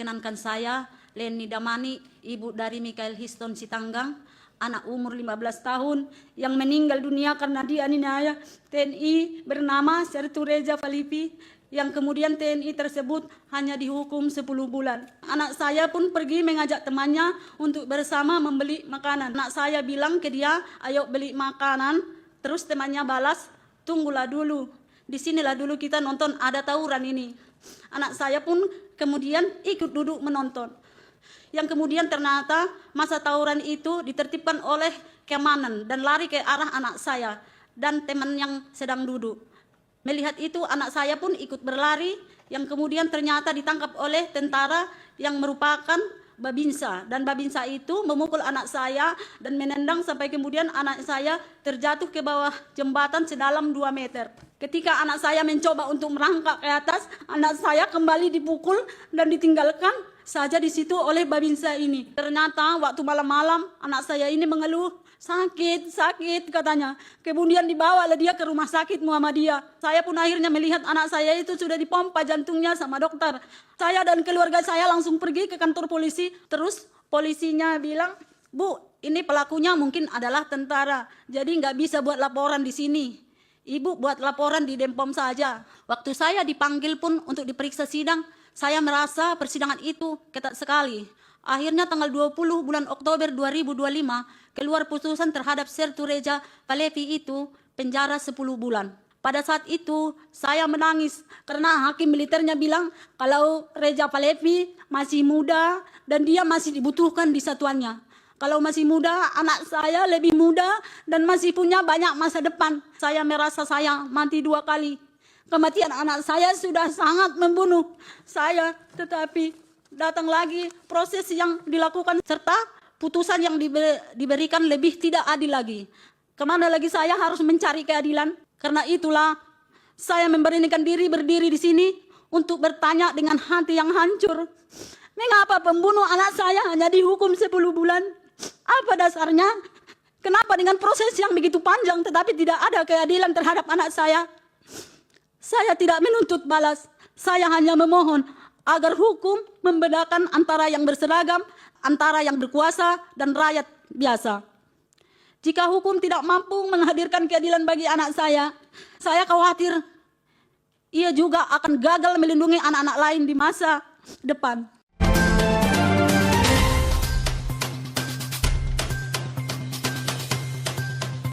perkenankan saya, Leni Damani, ibu dari Mikael Histon Sitanggang, anak umur 15 tahun yang meninggal dunia karena dianiaya TNI bernama Sertu Reja Falipi, yang kemudian TNI tersebut hanya dihukum 10 bulan. Anak saya pun pergi mengajak temannya untuk bersama membeli makanan. Anak saya bilang ke dia, ayo beli makanan, terus temannya balas, tunggulah dulu. Disinilah dulu kita nonton ada tawuran ini. Anak saya pun kemudian ikut duduk menonton. Yang kemudian ternyata masa tawuran itu ditertibkan oleh keamanan dan lari ke arah anak saya dan teman yang sedang duduk. Melihat itu anak saya pun ikut berlari, yang kemudian ternyata ditangkap oleh tentara yang merupakan Babinsa, dan Babinsa itu memukul anak saya dan menendang sampai kemudian anak saya terjatuh ke bawah jembatan sedalam 2 meter. Ketika anak saya mencoba untuk merangkak ke atas, anak saya kembali dipukul dan ditinggalkan saja di situ oleh Babinsa ini. Ternyata waktu malam-malam anak saya ini mengeluh, sakit katanya. Kemudian dibawalah dia ke rumah sakit Muhammadiyah. Saya pun akhirnya melihat anak saya itu sudah dipompa jantungnya sama dokter. Saya dan keluarga saya langsung pergi ke kantor polisi. Terus polisinya bilang, Bu, ini pelakunya mungkin adalah tentara, jadi nggak bisa buat laporan di sini. Ibu buat laporan di Denpom saja. Waktu saya dipanggil pun untuk diperiksa sidang, saya merasa persidangan itu ketat sekali. Akhirnya tanggal 20 bulan Oktober 2025 keluar putusan terhadap Sertu Reja Falepi itu penjara 10 bulan. Pada saat itu saya menangis karena hakim militernya bilang kalau Reja Falepi masih muda dan dia masih dibutuhkan di satuannya. Kalau masih muda, anak saya lebih muda dan masih punya banyak masa depan. Saya merasa saya mati 2 kali. Kematian anak saya sudah sangat membunuh saya, tetapi datang lagi proses yang dilakukan serta putusan yang diberikan lebih tidak adil lagi. Kemana lagi saya harus mencari keadilan? Karena itulah saya memberanikan diri berdiri di sini untuk bertanya dengan hati yang hancur. Mengapa pembunuh anak saya hanya dihukum 10 bulan? Apa dasarnya? Kenapa dengan proses yang begitu panjang tetapi tidak ada keadilan terhadap anak saya? Saya tidak menuntut balas. Saya hanya memohon agar hukum membedakan antara yang berseragam, antara yang berkuasa, dan rakyat biasa. Jika hukum tidak mampu menghadirkan keadilan bagi anak saya khawatir ia juga akan gagal melindungi anak-anak lain di masa depan.